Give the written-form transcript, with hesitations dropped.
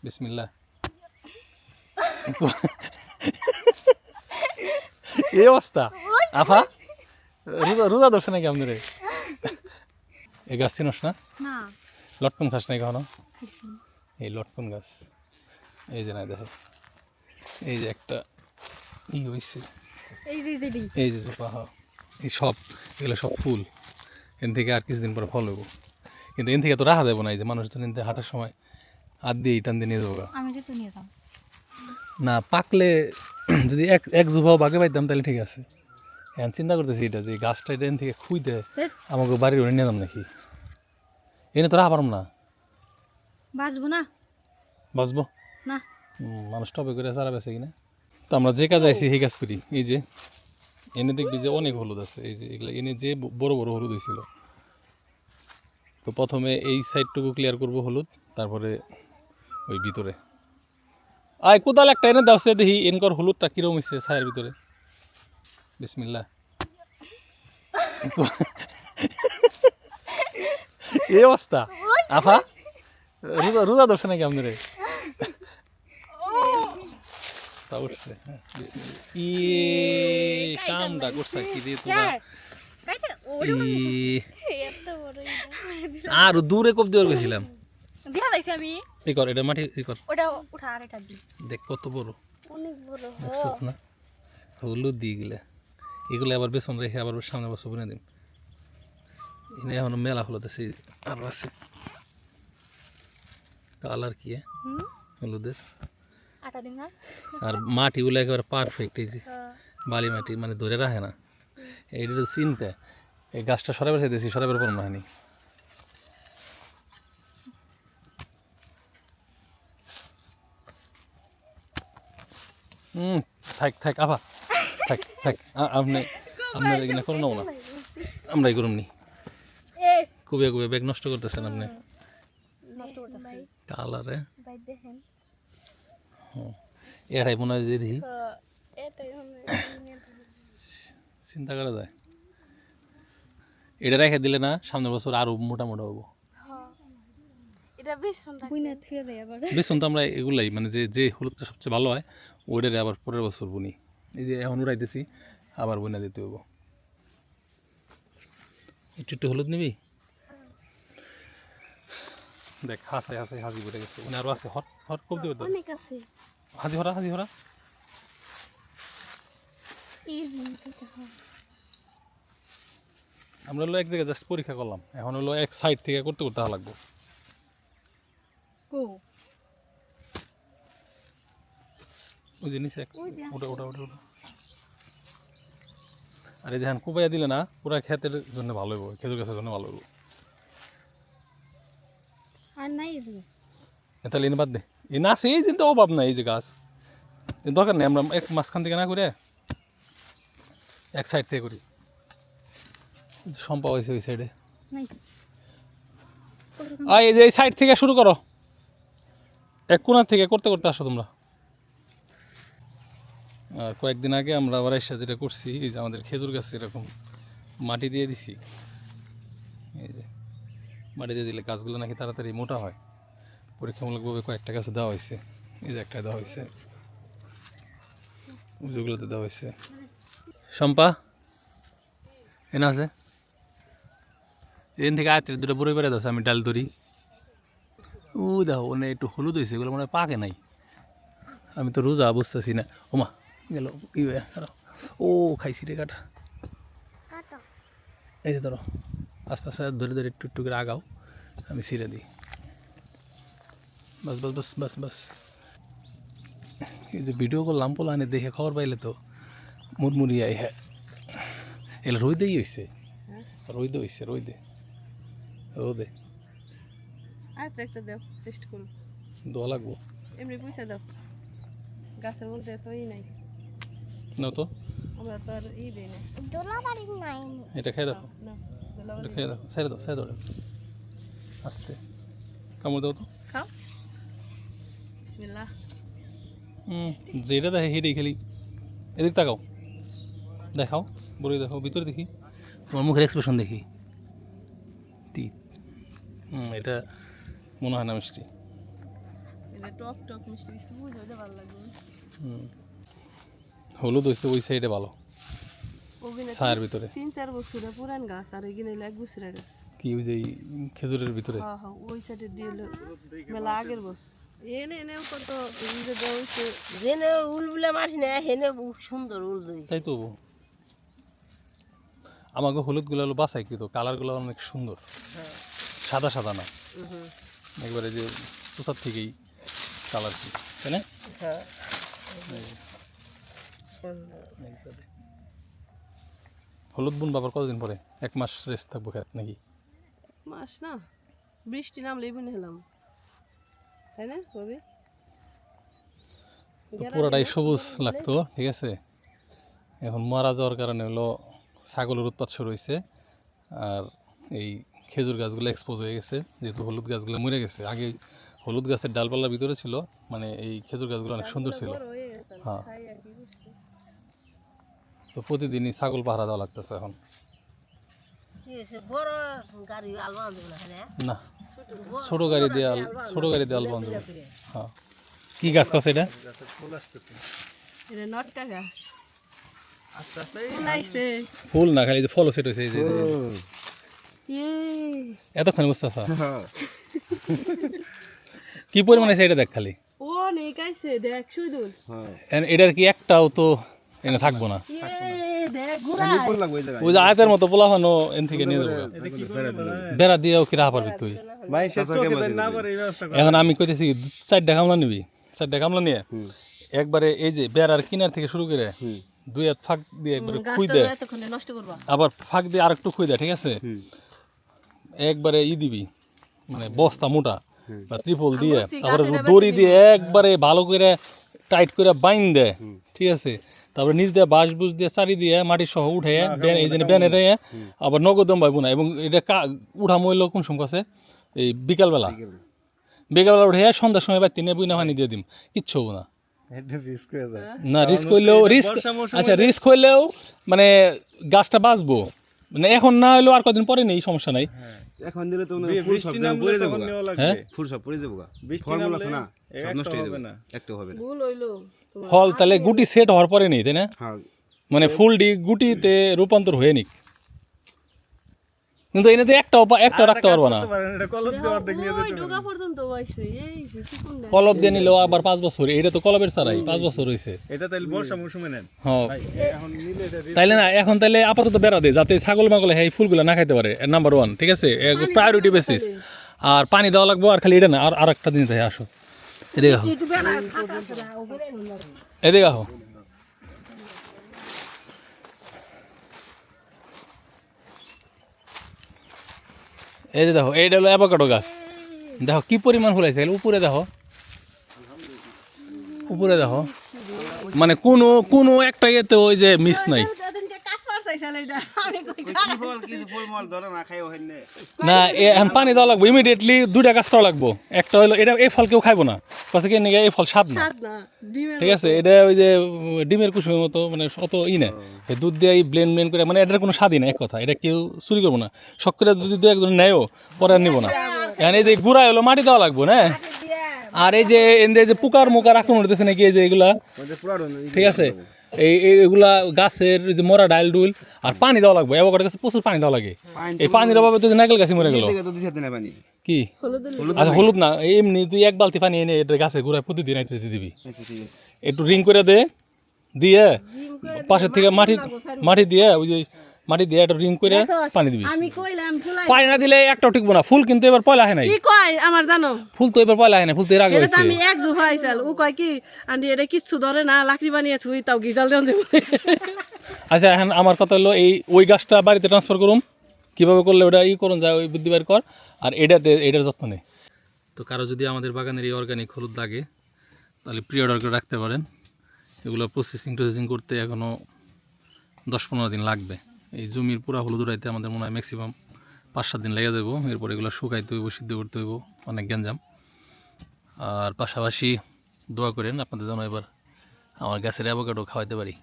বিসমিল্লাহ। এই অবস্থা আফা, রোজা রোজা ধরছে নাকি আপনার? এই গাছ চিনস না? না লটকন খাস নাই কখনো? খাইছি। এই লটকন গাছ, এই যে না দেখো, এই যে একটা ই হয়েছে, এই যে যেডি এই যে পাহা, এই সব এগুলো সব ফুল। এন থেকে আর কিছুদিন পরে ফল হবো, কিন্তু এন থেকে তো রাখা যাবো না। এই যে মানুষ তো নিতে হাঁটার সময় হাত দিয়ে টান দিয়ে নিয়ে যাবো গা। আমি যে তো নিয়ে যাও। না পাকলে যদি এক এক জুভাও বাগে পাইতাম তাহলে ঠিক আছে। এখন চিন্তা করতেছি এটা যে গাছটা এটা এন থেকে খুই দেয় আমাকে বাড়ির ওরে নিয়ে যাম নাকি, এনে তো রাখা পারম না। বাঁচবো না বাঁচবো না। মানুষ টবে করে সারা বেছে কিনা। তো আমরা যে কাজ আইছি সেই কাজ করি। এই যে এনে দেখবি যে অনেক হলুদ আছে, এই যে এগুলো এনে যে বড় বড় হলুদ হয়েছিল। তো প্রথমে এই সাইডটুকু ক্লিয়ার করব হলুদ, তারপরে ওই ভিতরে আয় কোদাল একটা এনে দাওছে দেখি এনকর হলুদটা কিরম হয়েছে ছায়ের ভিতরে। বিসমিল্লাহ। এই অবস্থা আফা, রোজা রোজা ধরছে নাকি আপনার? তা উঠছে ই কামটা করছে কি রে তোরা? আর দূরে কব দিয়ে গেছিলাম। দেখা লাগছে আমি ই কর এটা মাটি ই কর, ওটা উঠা আর এটা দি দেখ কত বড় অনেক বড়। দেখছিস না? হলুদ দিয়ে গেলে এগুলো আবার বেসন রেখে আবার সামনে বছর বুনে দিন। এনে এখন মেলা হলুদ আছে আরো আছে। কালার কি হলুদের, আটা দিন না আর মাটিগুলো একেবারে পারফেক্ট। এই যে বালি মাটি মানে ধরে রাখে না, এইটা তো চিনতে। এই গাছটা সরাবার চাইতেছি, সরাবার পর না হয়নি। থাক থাক আভা, থাক থাক আপনি আপনার এখানে করে নেবো না, আমরাই করুন নি। কুবিয়া কুবিয়া ব্যাগ নষ্ট করতেছেন আপনি কালারে। এটাই মনে হয় যে দেখি চিন্তা করা যায়। এটা রেখে দিলে না সামনের বছর আরো মোটা মোটা হবো। বেসন তো আমরা এগুলাই মানে যে যে হলুদটা সবচেয়ে ভালো হয় ওইটারে আবার পরের বছর বুনি। এই যে এখন উড়াইতেছি আবার বুনা দিতে হবো। একটু একটু হলুদ নিবি, দেখ হাসে হাসে হাজি পড়ে গেছে, মানে আরো আছে। হট হট কব দিবে তো হাজি হরা হাজি হরা। আমরা হলো এক জায়গায় জাস্ট পরীক্ষা করলাম, এখন হলো এক সাইড থেকে করতে করতে লাগবো। ওই যে নিচে ওটা ওটা ওটা ওটা। আর এই দেখেন কুপাইয়া দিলে না পুরা ক্ষেতের জন্য ভালো হইব, খেজুর গাছের জন্য ভালো হইব। আর নাই তাহলে এনে বাদ দে, এ না আছে এই দিন তো অভাব নাই। এই যে গাছ দরকার নেই, আমরা এক মাঝখান থেকে না করে এক সাইড থেকে করি। সম্পা হয়েছে ওই সাইডে, এই যে এই সাইড থেকে শুরু করো, এক কোণার থেকে করতে করতে আসো তোমরা। আর কয়েকদিন আগে আমরা আবার এসে যেটা করছি, এই যে আমাদের খেজুর গাছ এরকম মাটি দিয়ে দিছি। এই যে মাটি দিয়ে দিলে গাছগুলো নাকি তাড়াতাড়ি মোটা হয়, পরীক্ষামূলকভাবে কয়েকটা গাছে দেওয়া হয়েছে। এই যে একটা দেওয়া হয়েছে, যেগুলোতে দেওয়া হয়েছে। শম্পা এনে আছে, এখান থেকে আয়ত্রের দুটো বড়ই বেড়ে দিচ্ছে, আমি ডাল ধরি। ও দেখো ওনে একটু হলুদ হয়েছে, এগুলো মনে হয় পাকে নাই। আমি তো রোজা বুঝতেছি না। ওমা গেল ই হয়ে, ও খাইছি রে কাটা। এই যে ধরো আস্তে আস্তে ধরে ধরে একটু একটু করে আগাও, আমি ছিঁড়ে দিই। বাস বাস বাস বাস বাস। এই যে ভিডিও করলাম পোলানে দেখে খবর পাইলে তো মুরমুরিয়াই। হ্যাঁ এগুলো রোদেই হয়েছে, রোদে হয়েছে, রোদে রোদে আচ্ছা একটা দাও টেস্ট করুন, দোয়া লাগবো। এমনি পয়সা দাও, গাছের মধ্যে তো নাই না তো আমরা তো আর দিই না। এটা খেয়ে দেখো, না এটা খেয়ে দেখো, ছেড়ে দাও ছেড়ে দাও, আস্তে কামড় দাও তো। খাও বিসমিল্লাহ। যেটা দেখে হেঁটেই খেলি। এদিক তাকাও, দেখাও বলে দেখাও, ভিতরে দেখি তোমার মুখের এক্সপ্রেশন দেখি। টি এটা মনে হয় না মিষ্টি। এটা টক টক মিষ্টি মিষ্টি বুঝ হইলে ভালো লাগবে। হলুদ হয়েছে ওই সাইডে ভালো, ওখানে ছায়ের ভিতরে। 3-4 বছরের পুরান গাছ আর এখানে 1 বছরের গাছ। কি ওই যে এই খেজুরের ভিতরে? হ্যাঁ হ্যাঁ ওই সাইডে দিয়ে মেলা আগের বস এনে এনে কত ইয়ে দেওয়া যেনে উলগুলা মাটি না হেনে সুন্দর উল ধরেছে। তাই তো আমাকে হলুদগুলো হলো বাছাই কিন্তু কালারগুলো অনেক সুন্দর, সাদা সাদা না, একবারে যে তুষার থেকেই কালার, কি তাই না? হ্যাঁ হলুদ বুন বাবার কতদিন পরে? 1 মাস রেস্ট থাকবো খেত নাকি? মাস না বৃষ্টি নামলেই বুনে এলাম, তাই না কবি? তো পুরোটাই সবুজ লাগতো, ঠিক আছে। এখন মারা যাওয়ার কারণে হলো ছাগলের উৎপাত শুরু হয়েছে, আর এই খেজুর গাছগুলো এক্সপোজ হয়ে গেছে, যেহেতু হলুদ গাছগুলো মরে গেছে। আগে হলুদ গাছের ডালপালার ভিতরে ছিল, মানে এই খেজুর গাছগুলো অনেক সুন্দর ছিল। হ্যাঁ, তো প্রতিদিনই ছাগল পাহারা দেওয়া লাগতেছে এখন। কি হয়েছে বড় গাড়ি আলবা আনবে না হ্যাঁ না, ছোট গাড়ি দিয়ে আলবান দেবো। হ্যাঁ, কি গাছ কাছে এটা? এটা নটকা গাছ ফুল আইছে। ফুল না, খালি যে ফলও সেট হয়েছে, এই যে ইয়ে এতক্ষণ বুঝতে কি পরিমাণ আছে এটা দেখ খালি। ও নেই কাইছে দেখ শুধু এটা কি একটাও তো এনে থাকবো না, দেখ ঘুরা ওই যে আয়তের মতো পোলাফানো এন থেকে নিয়ে যাবো, বেড়া দিয়েও কি রাখা পারবি তুই? এখন আমি কইতেছি 4টা কামলা নিবি, 4টা কামলা নিয়ে একবারে এই যে বেড়ার কিনার থেকে শুরু করে 2 হাত ফাঁক দিয়ে একবারে খুই দে, এতক্ষণে নষ্ট করবা। আবার ফাঁক দিয়ে আরেকটু খুই দে, ঠিক আছে। একবারে দিবি, মানে বস্তা মোটা বা ত্রিপল দিয়ে, তারপরে দড়ি দিয়ে একবারে ভালো করে টাইট করে বাইন দে, ঠিক আছে। তারপরে নিচ দিয়ে বাঁশ বুস দিয়ে চারি দিয়ে মাটি সহ উঠে এই যে ব্যানে দেয়, আবার নগদম পাইব না। এবং এটা উঠা মইল কোন সময় আছে? এই বিকালবেলা উঠে সন্ধ্যার সময় বাড়তি নিয়ে বুইনা পানি দিয়ে দিম, কিচ্ছু হবো না। না রিস্ক হইলেও আচ্ছা রিস্ক হইলেও মানে গাছটা বাঁচবো, মানে এখন না হইলেও আর কদিন পরে নেই, সমস্যা নাই। এখন দিলে তো ফুল সব পড়ে যাবো, হ্যাঁ ফুল সব পড়ে যাবো, ফলমূল আছে না সব নষ্ট হয়ে যাবে, একটা হবে না। ভুল হইলো ফল তাহলে গুটি সেট হওয়ার পরে নেই, তাই না? হ্যাঁ মানে ফুলটি গুটিতে রূপান্তর হয়ে নিক, কিন্তু এনে তো একটাও রাখতে পারবো না। ওই ডোগা পর্যন্ত আইছে এই যে চিকুন না কলব দিয়ে নিলেও আবার 5 বছর, এটা তো কলবের ছাড়াই 5 বছর হয়েছে। এটা তাইলে বর্ষা মৌসুমে নেন হ্যাঁ, এখন নিলে এটা তাইলে না এখন তাইলে আপাতত বেড়া দে, যাতে ছাগল মাগলে এই ফুলগুলো না খাইতে পারে, নাম্বার 1, ঠিক আছে, প্রায়োরিটি বেসিস। আর পানি দেওয়া লাগবো, আর খালি এটা না, আর একটা জিনিস দেখে আসো, এদিকে আসো, এদিকে আসো। এই যে দেখো, এইটা হলো অ্যাভোকাডো গাছ, দেখো কি পরিমাণ ফুল আছে, উপরে দেখো, উপরে দেখো, মানে কোনো একটা ইয়েতে ওই যে মিস নাই। তাদেরকে কাটবার চাইছিল এটা আমি কই কি ফল কিছু ফলমূল ধরে না খাই হয় না। না এখন পানি দেওয়া লাগবো, ইমিডিয়েটলি 2টা কাজ করা লাগবো। একটা হলো এটা, এই ফল কেউ খাইবো না, কথা কি নাকি এই ফল স্বাদ না, স্বাদ না ডিমের ঠিক আছে। এটা ওই যে ডিমের কুসুমের মতো, মানে অত না, এই দুধ দিয়ে ব্লেন্ড করে, মানে এটার কোনো স্বাদই না, এক কথা। এটা কেউ চুরি করবো না, শখ করে যদি একজন নেয়ও পরে আর নিবো না। এখন এই যে গুড়াই হলো মাটি দেওয়া লাগবো না। আর এই যে পোকার মোকার আক্রমণ হতেছে নাকি, এই যে এগুলা, ঠিক আছে, এগুলা গাছের যে মরা ডাইল ডুল, আর পানি দেওয়া লাগবে। অ্যাভোকাডো গাছে প্রচুর পানি দেওয়া লাগে, এই পানির অভাবে তো নারকেল গাছে মরে গেল। তো দিছে না পানি কি আচ্ছা হলুদ না, এমনি তুই 1 বালতি পানি এনে এটা গাছে ঘুরায় প্রতিদিন আইতে দিবি, আচ্ছা ঠিক আছে। একটু রিং করে দে, দিয়ে পাশের থেকে মাটি দিয়ে ওই যে মাটি দিয়ে একটা রিং করে পানি দিবি। আমি কইলাম ফুলাই পানি না দিলে একটাও টিকবো না। ফুল কিন্তু এবার পয়লা আহে নাই, কি কয় আমার জানো ফুল তো এবার পয়লা আহে নাই, ফুল তো এর আগে এটা তো হয়েছে। আমি এক জু হইছাল ও কয় কি আন্টি এটা কিচ্ছু ধরে না লাকড়ি বানিয়ে থুই তাও গিজাল দেন যে আচ্ছা এখন আমার কথা হলো ওই গাছটা বাড়িতে ট্রান্সফার করুম, কীভাবে করলে ওটা করুন যায়, ওই বুদ্ধি বের কর, আর এটার যত্ন নেই। তো কারো যদি আমাদের বাগানের এই অর্গানিক হলুদ লাগে তাহলে প্রি অর্ডার করে রাখতে পারেন। এগুলো প্রসেসিং করতে এখনও 10-15 দিন লাগবে। এই জমির পুরা হলুদ উড়াইতে আমাদের মনে হয় ম্যাক্সিমাম 5-7 দিন লেগে দেবো। এরপর এগুলো শুকাইতে হইব, সিদ্ধ করতে হইব, অনেক গ্যাঞ্জাম। আর পাশাপাশি দোয়া করেন আপনাদের জন্য এবার আমার গাছের অ্যাভোকাডো খাওয়াইতে পারি।